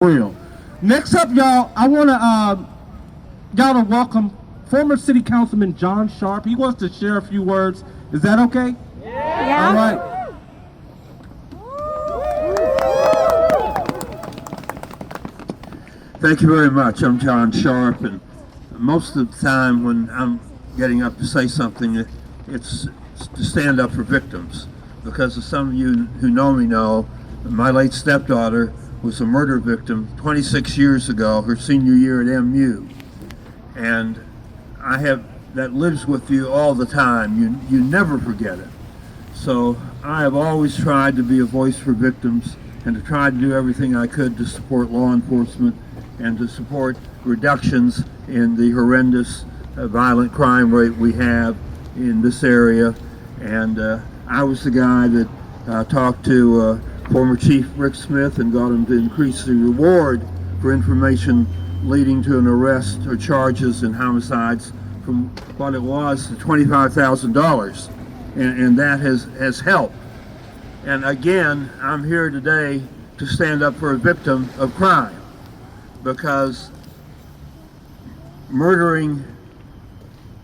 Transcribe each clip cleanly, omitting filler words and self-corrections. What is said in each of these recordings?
Real. Next up, y'all, I want to y'all to welcome former City Councilman John Sharp. He wants to share a few words. Is that okay? Yeah. All right. Thank you very much. I'm John Sharp, and most of the time when I'm getting up to say something, it's to stand up for victims. Because as some of you who know me know, my late stepdaughter was a murder victim 26 years ago, her senior year at MU. And that lives with you all the time. You never forget it. So I have always tried to be a voice for victims and to try to do everything I could to support law enforcement and to support reductions in the horrendous violent crime rate we have in this area. And I was the guy that talked to former Chief Rick Smith and got him to increase the reward for information leading to an arrest or charges in homicides from what it was to $25,000. And that has helped. And again, I'm here today to stand up for a victim of crime, because murdering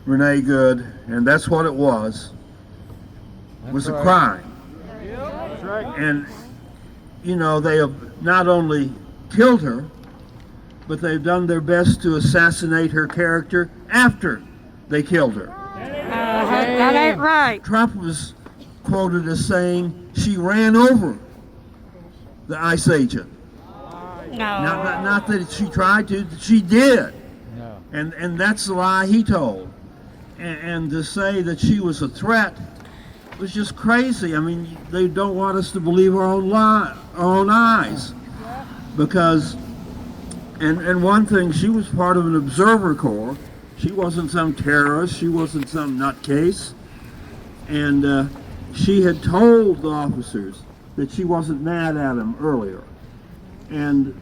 Renee Good, and that's what it was a crime. That's right. And you know, they have not only killed her, but they've done their best to assassinate her character after they killed her. That ain't right. Trump was quoted as saying she ran over the ICE agent. No. Not that she tried to, she did. No. And that's the lie he told. And to say that she was a threat was just crazy. I mean, they don't want us to believe our own eyes. Because, and one thing, she was part of an observer corps. She wasn't some terrorist. She wasn't some nutcase. And she had told the officers that she wasn't mad at him earlier. And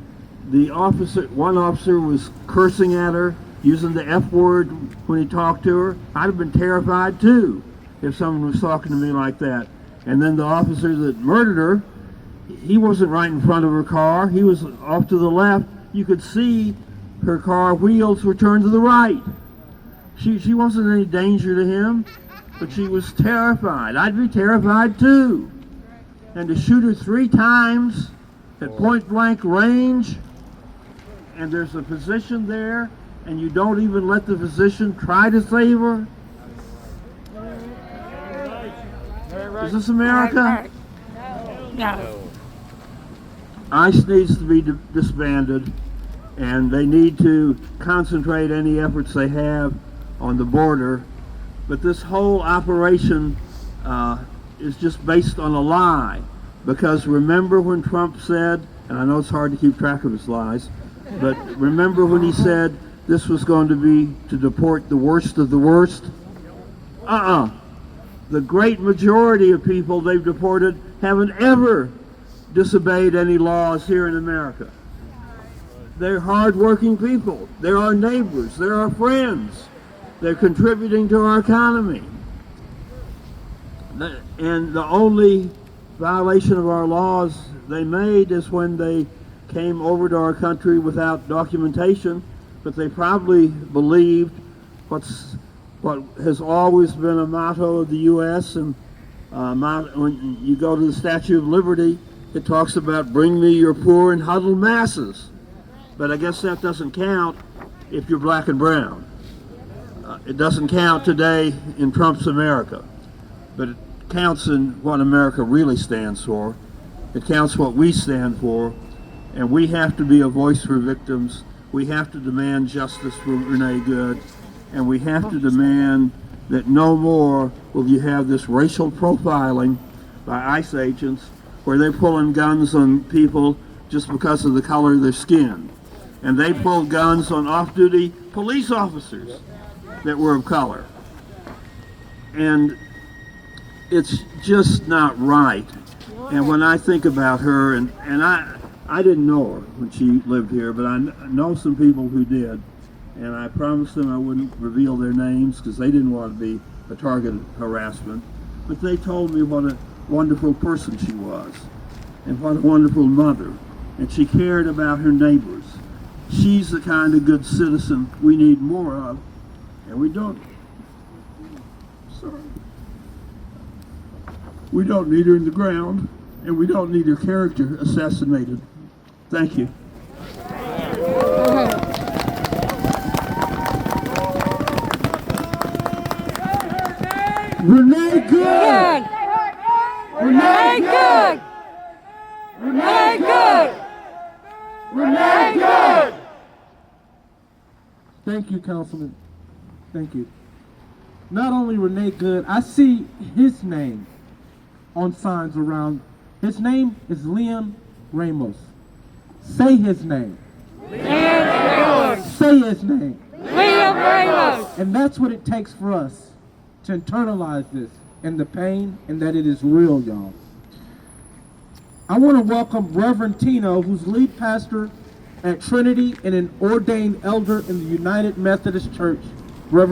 one officer was cursing at her, using the F word when he talked to her. I'd have been terrified too if someone was talking to me like that. And then the officer that murdered her, he wasn't right in front of her car. He was off to the left. You could see her car wheels were turned to the right. She wasn't any danger to him, but she was terrified. I'd be terrified too. And to shoot her 3 times at point blank range, and there's a physician there, and you don't even let the physician try to save her. Is this America? No. ICE needs to be disbanded, and they need to concentrate any efforts they have on the border. But this whole operation is just based on a lie. Because remember when Trump said, and I know it's hard to keep track of his lies, but remember when he said this was going to be to deport the worst of the worst? The great majority of people they've deported haven't ever disobeyed any laws here in America. They're hardworking people. They're our neighbors. They're our friends. They're contributing to our economy. And the only violation of our laws they made is when they came over to our country without documentation, but they probably believed what has always been a motto of the U.S. And when you go to the Statue of Liberty, it talks about bring me your poor and huddled masses. But I guess that doesn't count if you're black and brown. It doesn't count today in Trump's America, but it counts in what America really stands for. It counts what we stand for, and we have to be a voice for victims. We have to demand justice for Renee Good, and we have to demand that no more will you have this racial profiling by ICE agents where they're pulling guns on people just because of the color of their skin. And they pulled guns on off-duty police officers that were of color. And it's just not right. And when I think about her, and I didn't know her when she lived here, but I know some people who did, and I promised them I wouldn't reveal their names because they didn't want to be a target of harassment. But they told me what a wonderful person she was, and what a wonderful mother. and she cared about her neighbors. She's the kind of good citizen we need more of, and we don't need her in the ground, and we don't need her character assassinated. Thank you. Renee Good! Good. Renee Good. Renee Good. Renee Good! Thank you, Councilman. Thank you. Not only Renee Good, I see his name on signs around. His name is Liam Ramos. Say his name. Liam Say his name. Ramos. And that's what it takes for us to internalize this and the pain and that it is real, y'all. I want to welcome Reverend Tino, who's lead pastor at Trinity and an ordained elder in the United Methodist Church. Reverend